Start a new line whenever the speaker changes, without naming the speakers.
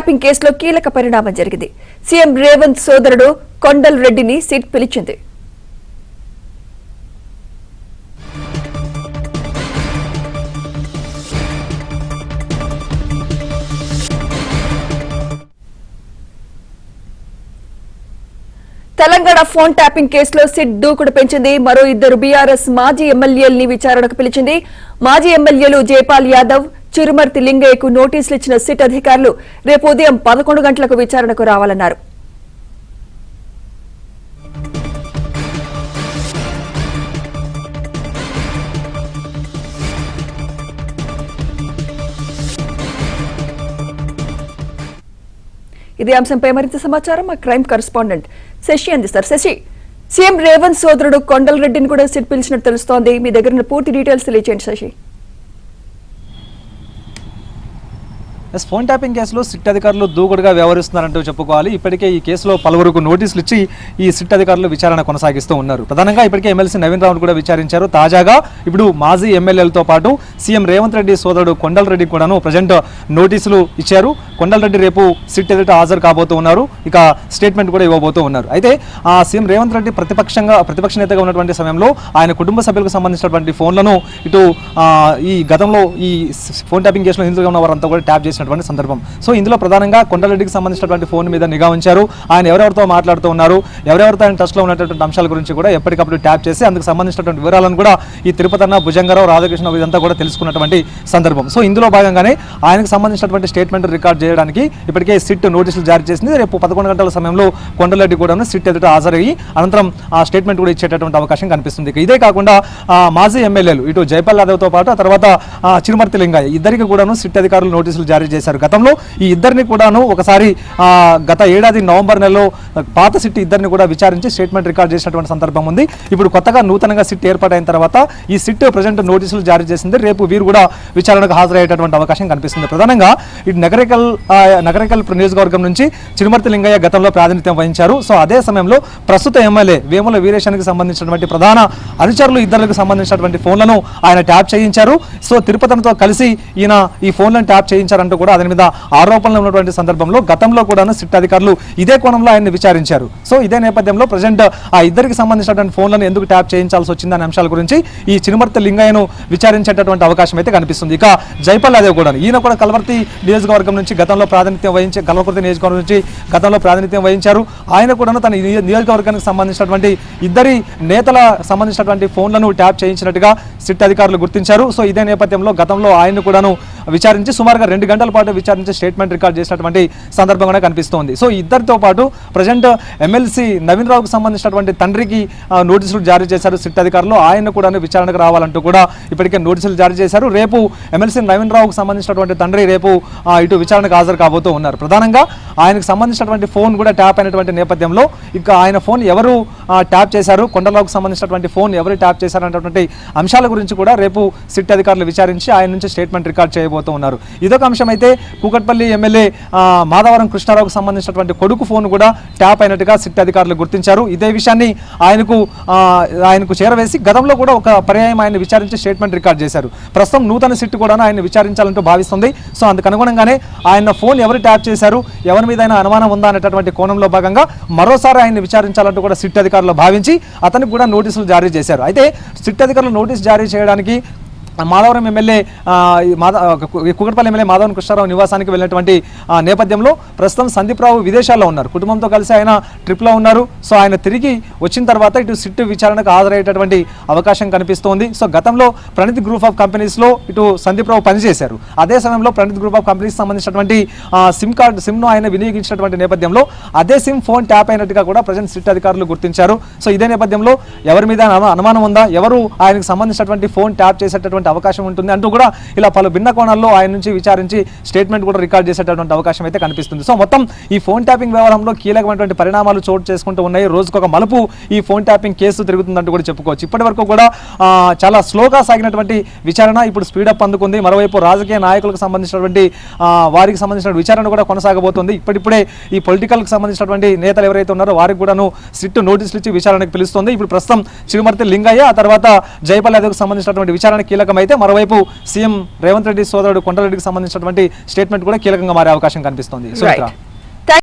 Tapping కేసులో కీలక పరిణామం జరిగింది. సీఎం రేవంత్ సోదరుడు కొండల్ రెడ్డిని సిట్ పిలిచింది. తెలంగాణ ఫోన్ ట్యాపింగ్ కేసులో సిట్ దూకుడు పెంచింది. మరో ఇద్దరు బీఆర్ఎస్ మాజీ ఎమ్మెల్యేల్ని విచారణకు పిలిచింది. మాజీ ఎమ్మెల్యేలు జైపాల్ యాదవ్, చిరుమర్తి లింగయ్యకు నోటీసులు ఇచ్చిన సిట్ అధికారులు రేపు ఉదయం 11 గంటలకు విచారణకు రావాలన్నారు. ఇదే అంశంపై మరింత సమాచారం మా క్రైమ్ కరెస్పాండెంట్ శశి అందిస్తారు. శశి, సీఎం రేవంత్ సోదరుడు కొండల్ రెడ్డిని కూడా సిట్ పిలిచినట్టు తెలుస్తోంది. మీ దగ్గర పూర్తి డీటెయిల్స్ తెలియజేయండి శశి.
ఫోన్ ట్యాపింగ్ కేసులో సిట్ అధికారులు దూకుడుగా వ్యవహరిస్తున్నారంటూ చెప్పుకోవాలి. ఇప్పటికే ఈ కేసులో పలువురుకు నోటీసులు ఇచ్చి ఈ సిట్ అధికారులు విచారణ కొనసాగిస్తూ ఉన్నారు. ప్రధానంగా ఇప్పటికే ఎమ్మెల్సీ నవీన్ రావును కూడా విచారించారు. తాజాగా ఇప్పుడు మాజీ ఎమ్మెల్యేలతో పాటు సీఎం రేవంత్ రెడ్డి సోదరుడు కొండల్ రెడ్డి కూడాను ప్రజెంట్ నోటీసులు ఇచ్చారు. కొండల్ రెడ్డి రేపు సిట్ ఎదుట హాజరు కాబోతూ ఉన్నారు. ఇక స్టేట్మెంట్ కూడా ఇవ్వబోతూ ఉన్నారు. అయితే సీఎం రేవంత్ రెడ్డి ప్రతిపక్ష నేతగా ఉన్నటువంటి సమయంలో ఆయన కుటుంబ సభ్యులకు సంబంధించినటువంటి ఫోన్లను ఇటు ఈ గతంలో ఈ ఫోన్ ట్యాపింగ్ కేసులో హిందువుగా ఉన్న వారంతా కూడా ట్యాప్ చేసి సందర్భం. సో ఇందులో ప్రధానంగా కొండలరెడ్డికి సంబంధించినటువంటి ఫోన్ మీద నిఘా ఉంచారు. ఆయన ఎవరెవరితో మాట్లాడుతూ ఉన్నారు, ఎవరెవరితో ఆయన టచ్ లో ఉన్నటువంటి అంశాల గురించి కూడా ఎప్పటికప్పుడు ట్యాప్ చేసి అందుకు సంబంధించినటువంటి వివరాలను కూడా ఈ తిరుపతన్న, భుజంగరావు, రాధాకృష్ణ ఇదంతా కూడా తెలుసుకున్నటువంటి సందర్భం. సో ఇందులో భాగంగానే ఆయనకు సంబంధించినటువంటి స్టేట్మెంట్ రికార్డ్ చేయడానికి ఇప్పటికే సిట్ నోటీసులు జారీ చేసింది. రేపు 11 గంటల సమయంలో కొండలరెడ్డి కూడా సిట్ ఎదుట హాజరయ్యి అనంతరం ఆ స్టేట్మెంట్ కూడా ఇచ్చేటటువంటి అవకాశం కనిపిస్తుంది. ఇదే కాకుండా మాజీ ఎమ్మెల్యేలు ఇటు జైపాల్ యాదవ్తో పాటు ఆ తర్వాత చిరుమర్తి లింగయ్య ఇద్దరికి కూడాను సిట్ అధికారులు నోటీసులు జారీ చేశారు. గతంలో ఈ ఇద్దరిని కూడాను ఒకసారి గత ఏడాది నవంబర్ నెలలో పాత సిట్ ఇద్దరిని కూడా విచారించి స్టేట్మెంట్ రికార్డ్ చేసినటువంటి సందర్భం ఉంది. ఇప్పుడు కొత్తగా నూతనంగా సిట్ ఏర్పాటైన తర్వాత ఈ సిట్ ప్రజెంట్ నోటీసులు జారీ చేసింది. రేపు వీరు కూడా విచారణకు హాజరయ్యేటటువంటి అవకాశం కనిపిస్తుంది. ప్రధానంగా ఇటు నగరికల్ నియోజకవర్గం నుంచి చిరుమర్తి లింగయ్య గతంలో ప్రాతినిధ్యం వహించారు. సో అదే సమయంలో ప్రస్తుత ఎమ్మెల్యే వేముల వీరేశానికి సంబంధించినటువంటి ప్రధాన అనుచరులు ఇద్దరికి సంబంధించినటువంటి ఫోన్లను ఆయన ట్యాప్ చేయించారు. సో తిరుపతితో కలిసి ఈయన ఈ ఫోన్లను ట్యాప్ చేయించారంటూ కూడా అతని మీద ఆరోపణలు ఉన్నటువంటి సందర్భంలో గతంలో కూడా సిట్ అధికారులు ఇదే కోణంలో ఆయన్ని విచారించారు. సో ఇదే నేపథ్యంలో ప్రజెంట్ ఆ ఇద్దరికి సంబంధించినటువంటి ఫోన్లను ఎందుకు ట్యాప్ చేయించాల్సి వచ్చిందనే అంశాల గురించి ఈ చిరుమర్తి లింగయ్యను విచారించేటటువంటి అవకాశం అయితే కనిపిస్తుంది. ఇక జైపాల్ యాదవ్ కూడా ఈయన కూడా కల్వర్తి నియోజకవర్గం నుంచి గతంలో ప్రాతినిధ్యం వహించారు. ఆయన కూడా తన నియోజకవర్గానికి సంబంధించినటువంటి ఇద్దరి నేతల సంబంధించినటువంటి ఫోన్లను ట్యాప్ చేయించినట్టుగా సిట్ అధికారులు గుర్తించారు. సో ఇదే నేపథ్యంలో గతంలో ఆయన కూడాను విచారించి సుమారుగా 2 గంటల పాటు విచారించి స్టేట్మెంట్ రికార్డ్ చేసినటువంటి సందర్భం కూడా కనిపిస్తోంది. సో ఇద్దరితో పాటు ప్రజెంట్ ఎమ్మెల్సీ నవీన్ రావుకు సంబంధించినటువంటి తండ్రికి నోటీసులు జారీ చేశారు సిట్ అధికారులు. ఆయన కూడా విచారణకు రావాలంటూ కూడా ఇప్పటికే నోటీసులు జారీ చేశారు. రేపు ఎమ్మెల్సీ నవీన్ రావుకు సంబంధించినటువంటి తండ్రి రేపు ఇటు విచారణకు హాజరు కాబోతూ ఉన్నారు. ప్రధానంగా ఆయనకు సంబంధించినటువంటి ఫోన్ కూడా ట్యాప్ అయినటువంటి నేపథ్యంలో ఇక ఆయన ఫోన్ ఎవరు ట్యాప్ చేశారు, కొండలరావుకు సంబంధించినటువంటి ఫోన్ ఎవరు ట్యాప్ చేశారనేటువంటి అంశాల గురించి కూడా రేపు సిట్ అధికారులు విచారించి ఆయన నుంచి స్టేట్మెంట్ రికార్డ్ చేయబోతూ ఉన్నారు. ఇదొక అంశం అయితే కూకట్పల్లి ఎమ్మెల్యే మాధవరం కృష్ణారావుకు సంబంధించినటువంటి కొడుకు ఫోన్ కూడా ట్యాప్ అయినట్టుగా సిట్ అధికారులు గుర్తించారు. ఇదే విషయాన్ని ఆయనకు చేరవేసి గతంలో కూడా ఒక పర్యాయం ఆయన విచారించి స్టేట్మెంట్ రికార్డ్ చేశారు. ప్రస్తుతం నూతన సిట్ కూడా ఆయన విచారించాలంటూ భావిస్తుంది. సో అందుకు అనుగుణంగానే ఆయన ఫోన్ ఎవరు ట్యాప్ చేశారు, ఎవరి మీద అనుమానం ఉందా అనేటటువంటి కోణంలో భాగంగా మరోసారి ఆయన్ని విచారించాలంటూ కూడా సిట్ అధికారులు భావించి అతనికి కూడా నోటీసులు జారీ చేశారు. అయితే సిట్ అధికారులు నోటీసు జారీ చేయడానికి మాధవరం ఎమ్మెల్యే కూకట్పల్లి ఎమ్మెల్యే మాధవరం కృష్ణారావు నివాసానికి వెళ్ళినటువంటి నేపథ్యంలో ప్రస్తుతం సందీప్ రావు విదేశాల్లో ఉన్నారు. కుటుంబంతో కలిసి ఆయన ట్రిప్లో ఉన్నారు. సో ఆయన తిరిగి వచ్చిన తర్వాత ఇటు సిట్ విచారణకు హాజరయ్యేటటువంటి అవకాశం కనిపిస్తోంది. సో గతంలో ప్రణీత్ గ్రూప్ ఆఫ్ కంపెనీస్లో ఇటు సందీప్ రావు పనిచేశారు. అదే సమయంలో ప్రణీత్ గ్రూప్ ఆఫ్ కంపెనీస్ సంబంధించినటువంటి సిమ్ను ఆయన వినియోగించినటువంటి నేపథ్యంలో అదే సిమ్ ఫోన్ ట్యాప్ అయినట్టుగా కూడా ప్రజెంట్ సిట్ అధికారులు గుర్తించారు. సో ఇదే నేపథ్యంలో ఎవరి మీద అనుమానం ఉందా, ఎవరు ఆయనకు సంబంధించినటువంటి ఫోన్ ట్యాప్ చేసేటటువంటి అవకాశం ఉంటుంది అంటూ కూడా ఇలా పలు భిన్న కోణాల్లో ఆయన నుంచి విచారించి స్టేట్మెంట్ కూడా రికార్డ్ చేసేటటువంటి అవకాశం అయితే కనిపిస్తుంది. సో మొత్తం ఈ ఫోన్ ట్యాపింగ్ వ్యవహారంలో కీలకమైనటువంటి పరిణామాలు చోటు చేసుకుంటూ ఉన్నాయి. రోజుకొక మలుపు ఈ ఫోన్ ట్యాపింగ్ కేసు తిరుగుతుందంటూ కూడా చెప్పుకోవచ్చు. ఇప్పటి వరకు కూడా చాలా స్లోగా సాగినటువంటి విచారణ ఇప్పుడు స్పీడప్ అందుకుంది. మరోవైపు రాజకీయ నాయకులకు సంబంధించినటువంటి వారికి సంబంధించిన విచారణ కూడా కొనసాగబోతుంది. ఇప్పుడిప్పుడే ఈ పొలిటికల్కి సంబంధించినటువంటి నేతలు ఎవరైతే ఉన్నారో వారికి కూడాను సిట్ నోటీసులు ఇచ్చి విచారణకు పిలుస్తుంది. ఇప్పుడు ప్రస్తుతం చిరుమర్తి లింగయ్య ఆ తర్వాత జైపాల్ యాదవ్కి సంబంధించినటువంటి విచారణ కీలక కీలకమైతే మరోవైపు సీఎం రేవంత్ రెడ్డి సోదరుడు కొండరెడ్డికి సంబంధించినటువంటి స్టేట్మెంట్ కూడా కీలకంగా మారే అవకాశం కనిపిస్తోంది. సుమిత్ర.